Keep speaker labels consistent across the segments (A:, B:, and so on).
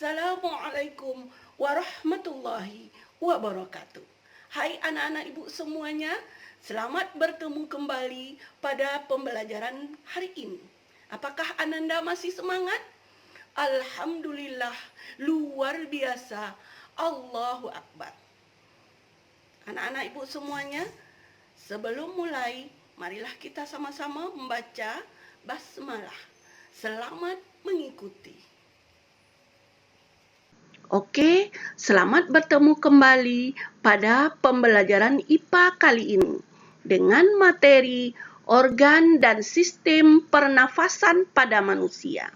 A: Assalamualaikum warahmatullahi wabarakatuh. Hai anak-anak ibu semuanya, selamat bertemu kembali pada pembelajaran hari ini. Apakah Ananda masih semangat? Alhamdulillah, luar biasa. Allahu Akbar. Anak-anak ibu semuanya, sebelum mulai, marilah kita sama-sama membaca basmalah. Selamat mengikuti. Oke, selamat bertemu kembali pada pembelajaran IPA kali ini dengan materi organ dan sistem pernafasan pada manusia.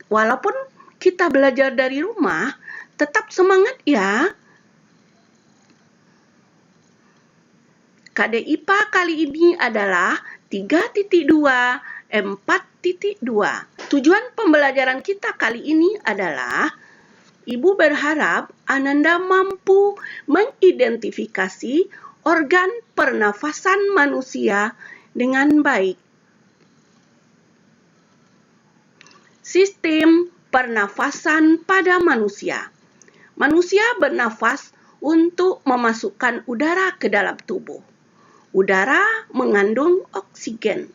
A: Walaupun kita belajar dari rumah, tetap semangat ya. KD-IPA kali ini adalah 3.2 4.2. Tujuan pembelajaran kita kali ini adalah Ibu berharap Ananda mampu mengidentifikasi organ pernafasan manusia dengan baik. Sistem pernafasan pada manusia. Manusia bernafas untuk memasukkan udara ke dalam tubuh. Udara mengandung oksigen.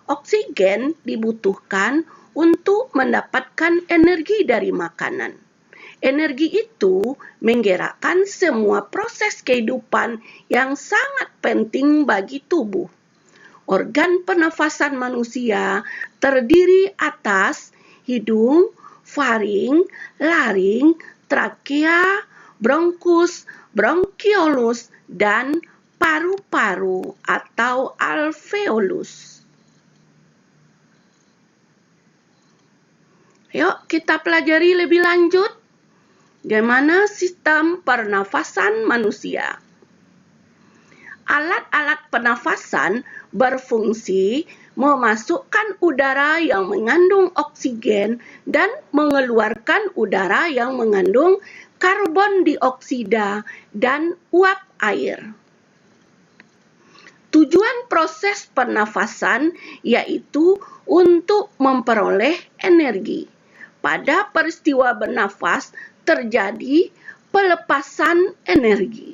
A: Oksigen dibutuhkan untuk mendapatkan energi dari makanan. Energi itu menggerakkan semua proses kehidupan yang sangat penting bagi tubuh. Organ pernafasan manusia terdiri atas hidung, faring, laring, trakea, bronkus, bronkiolus, dan paru-paru atau alveolus. Yuk kita pelajari lebih lanjut bagaimana sistem pernafasan manusia. Alat-alat pernafasan berfungsi memasukkan udara yang mengandung oksigen dan mengeluarkan udara yang mengandung karbon dioksida dan uap air. Tujuan proses pernafasan yaitu untuk memperoleh energi. Pada peristiwa bernafas terjadi pelepasan energi.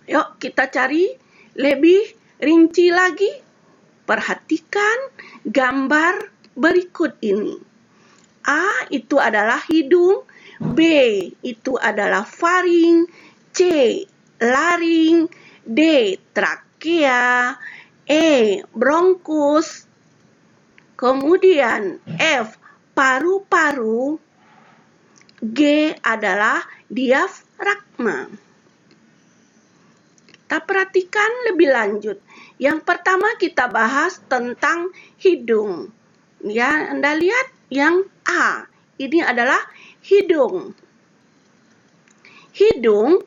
A: Yuk kita cari lebih rinci lagi. Perhatikan gambar berikut ini. A itu adalah hidung, B itu adalah faring, C laring, D trakea, E bronkus, kemudian F paru-paru, G adalah diafragma. Kita perhatikan lebih lanjut. Yang pertama kita bahas tentang hidung. Ya, Anda lihat yang A. Ini adalah hidung. Hidung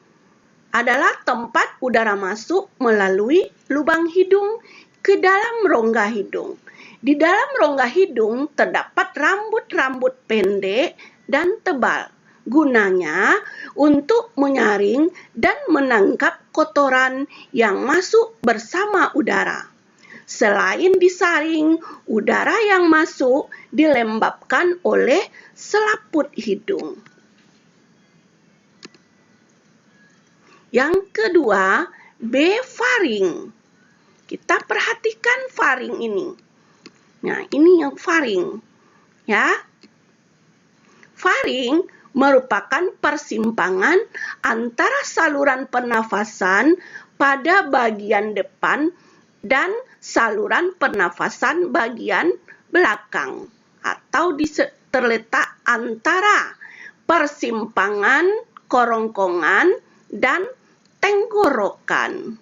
A: adalah tempat udara masuk melalui lubang hidung ke dalam rongga hidung. Di dalam rongga hidung terdapat rambut-rambut pendek dan tebal. Gunanya untuk menyaring dan menangkap kotoran yang masuk bersama udara. Selain disaring, udara yang masuk dilembabkan oleh selaput hidung. Yang kedua, B faring. Kita perhatikan faring ini. Nah, ini yang faring. Ya. Faring merupakan persimpangan antara saluran pernafasan pada bagian depan dan saluran pernafasan bagian belakang atau terletak antara persimpangan kerongkongan dan tenggorokan.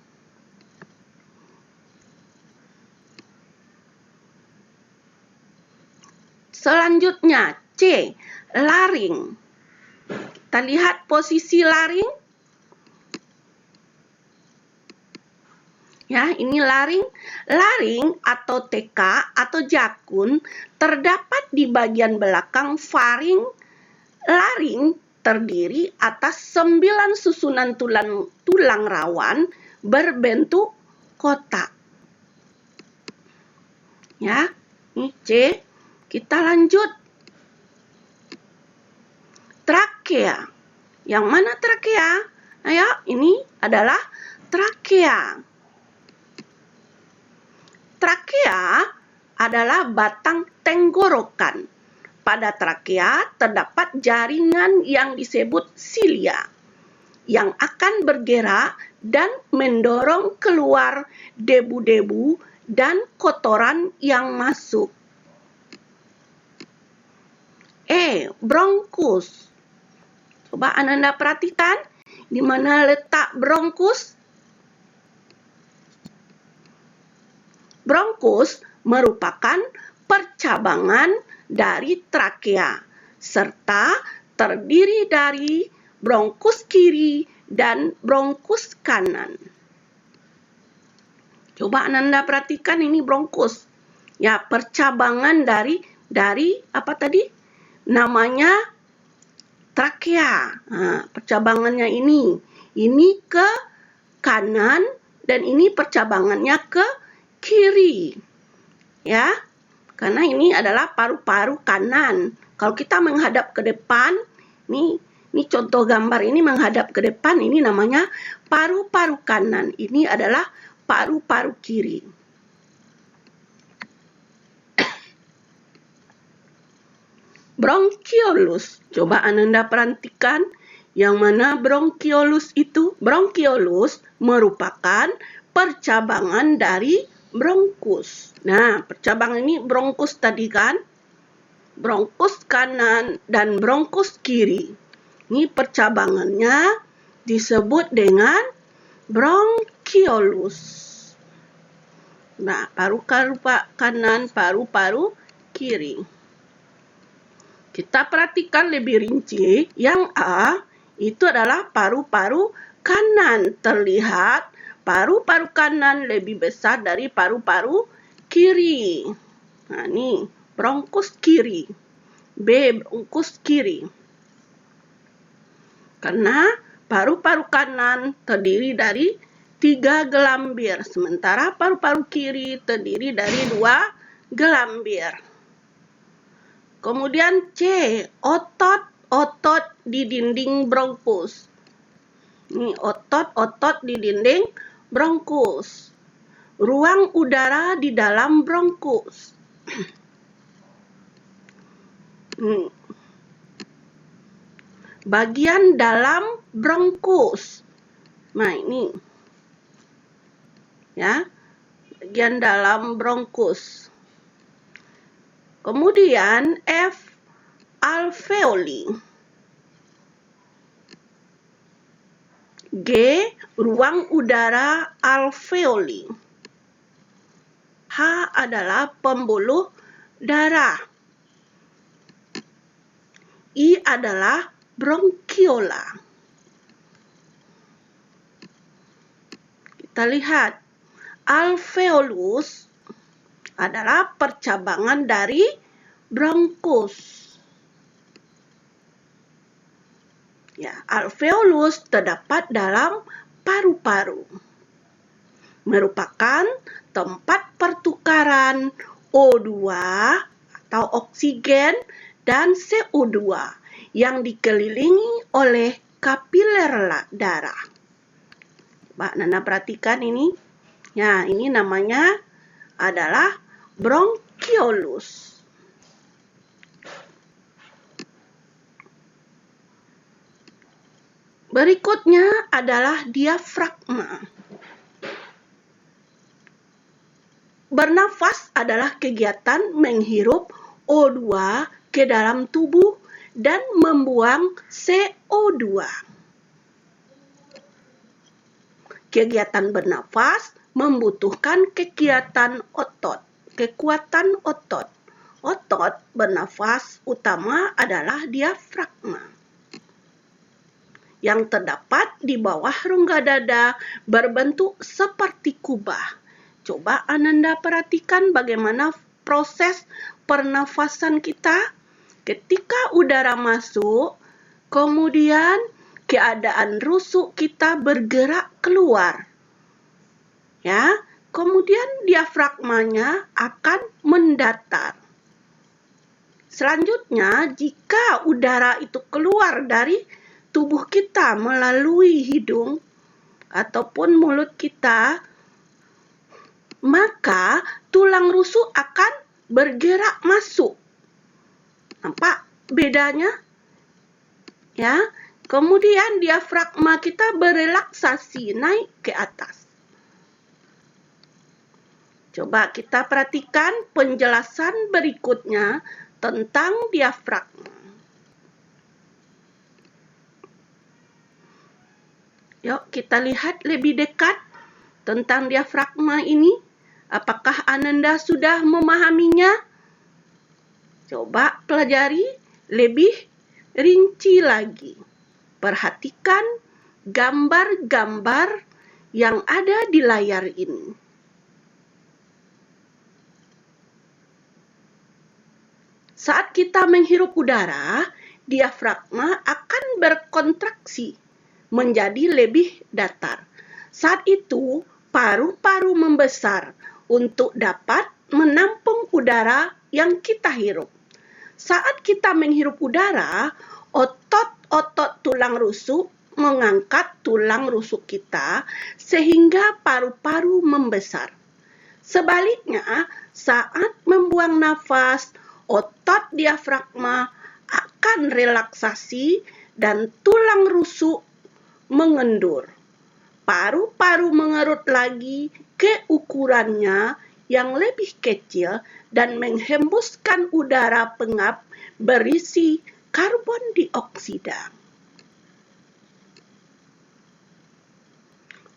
A: Selanjutnya C, laring. Kita lihat posisi laring. Ya, ini laring. Laring atau TK atau jakun terdapat di bagian belakang faring. Laring terdiri atas 9 susunan tulang rawan berbentuk kotak. Ya, ini C. Kita lanjut. Trakea. Yang mana trakea? Ayo, ini adalah trakea. Trakea adalah batang tenggorokan. Pada trakea terdapat jaringan yang disebut silia yang akan bergerak dan mendorong keluar debu-debu dan kotoran yang masuk. Bronkus. Coba Ananda perhatikan di mana letak bronkus. Bronkus merupakan percabangan dari trakea serta terdiri dari bronkus kiri dan bronkus kanan. Coba Ananda perhatikan ini bronkus. Ya, percabangan dari apa tadi? Namanya trakea. Nah, percabangannya ini ke kanan dan ini percabangannya ke kiri. Ya. Karena ini adalah paru-paru kanan. Kalau kita menghadap ke depan, ini contoh gambar ini menghadap ke depan, ini namanya paru-paru kanan. Ini adalah paru-paru kiri. Bronkiolus. Coba Ananda perhatikan yang mana bronkiolus itu. Bronkiolus merupakan percabangan dari bronkus. Nah, percabangan ini bronkus tadi kan? Bronkus kanan dan bronkus kiri. Ini percabangannya disebut dengan bronkiolus. Nah, paru-paru kanan, paru-paru kiri. Kita perhatikan lebih rinci. Yang A itu adalah paru-paru kanan. Terlihat paru-paru kanan lebih besar dari paru-paru kiri. Nah, ini bronkus kiri. B, bronkus kiri. Karena paru-paru kanan terdiri dari 3 gelambir, sementara paru-paru kiri terdiri dari 2 gelambir. Kemudian C, otot di dinding bronkus. Ini otot di dinding bronkus. Ruang udara di dalam bronkus. Bagian dalam bronkus. Nah, ini. Ya. Bagian dalam bronkus. Kemudian F, alveoli. G, ruang udara alveoli. H adalah pembuluh darah. I adalah bronkiola. Kita lihat, alveolus adalah percabangan dari bronkus. Ya, alveolus terdapat dalam paru-paru. Merupakan tempat pertukaran O2 atau oksigen dan CO2 yang dikelilingi oleh kapiler darah. Mbak Nana perhatikan ini. Ya, ini namanya adalah bronkiolus. Berikutnya adalah diafragma. Bernafas adalah kegiatan menghirup O2 ke dalam tubuh dan membuang CO2. Kegiatan bernafas membutuhkan kekuatan otot. Otot bernafas utama adalah diafragma yang terdapat di bawah rongga dada berbentuk seperti kubah. Coba Ananda perhatikan bagaimana proses pernafasan kita. Ketika udara masuk Kemudian keadaan rusuk kita bergerak keluar. Ya, kemudian diafragmanya akan mendatar. Selanjutnya, jika udara itu keluar dari tubuh kita melalui hidung ataupun mulut kita, maka tulang rusuk akan bergerak masuk. Nampak bedanya? Ya, kemudian diafragma kita berelaksasi naik ke atas. Coba kita perhatikan penjelasan berikutnya tentang diafragma. Yuk kita lihat lebih dekat tentang diafragma ini. Apakah Ananda sudah memahaminya? Coba pelajari lebih rinci lagi. Perhatikan gambar-gambar yang ada di layar ini. Saat kita menghirup udara, diafragma akan berkontraksi menjadi lebih datar. Saat itu, paru-paru membesar untuk dapat menampung udara yang kita hirup. Saat kita menghirup udara, otot-otot tulang rusuk mengangkat tulang rusuk kita sehingga paru-paru membesar. Sebaliknya, saat membuang nafas, otot diafragma akan relaksasi dan tulang rusuk mengendur. Paru-paru mengerut lagi ke ukurannya yang lebih kecil dan menghembuskan udara pengap berisi karbon dioksida.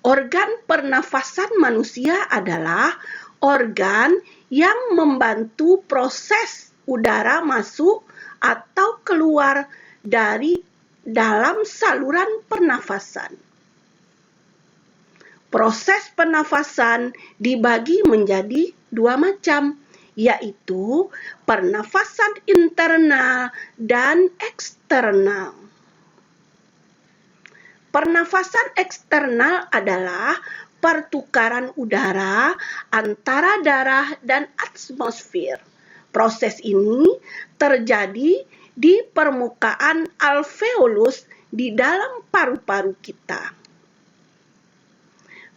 A: Organ pernafasan manusia adalah organ yang membantu proses udara masuk atau keluar dari dalam saluran pernafasan. Proses pernafasan dibagi menjadi dua macam, yaitu pernafasan internal dan eksternal. Pernafasan eksternal adalah pertukaran udara antara darah dan atmosfer. Proses ini terjadi di permukaan alveolus di dalam paru-paru kita.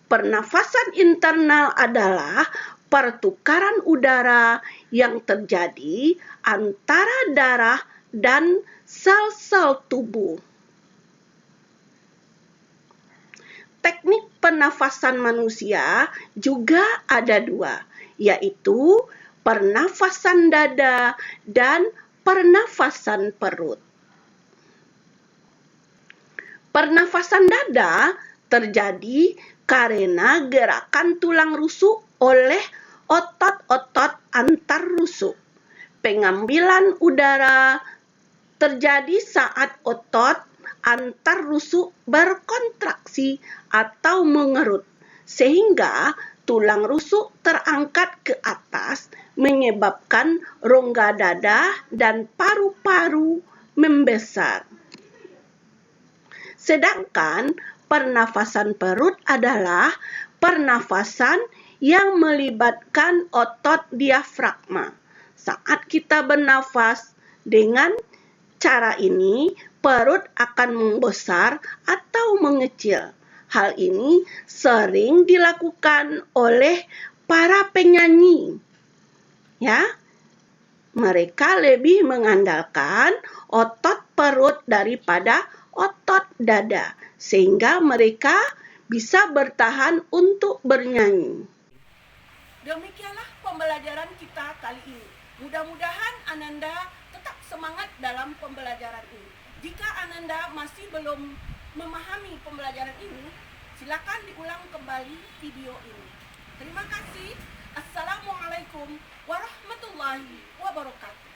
A: Pernafasan internal adalah pertukaran udara yang terjadi antara darah dan sel-sel tubuh. Teknik pernafasan manusia juga ada dua, yaitu pernafasan dada dan pernafasan perut. Pernafasan dada terjadi karena gerakan tulang rusuk oleh otot-otot antar rusuk. Pengambilan udara terjadi saat otot antar rusuk berkontraksi atau mengerut, sehingga tulang rusuk terangkat ke atas, menyebabkan rongga dada dan paru-paru membesar. Sedangkan pernafasan perut adalah pernafasan yang melibatkan otot diafragma. Saat kita bernafas dengan cara ini, perut akan membesar atau mengecil. Hal ini sering dilakukan oleh para penyanyi. Ya, mereka lebih mengandalkan otot perut daripada otot dada, sehingga mereka bisa bertahan untuk bernyanyi. Demikianlah pembelajaran kita kali ini. Mudah-mudahan Ananda tetap semangat dalam pembelajaran ini. Jika Ananda masih belum memahami pembelajaran ini, silakan diulang kembali video ini. Terima kasih. Assalamualaikum warahmatullahi wabarakatuh.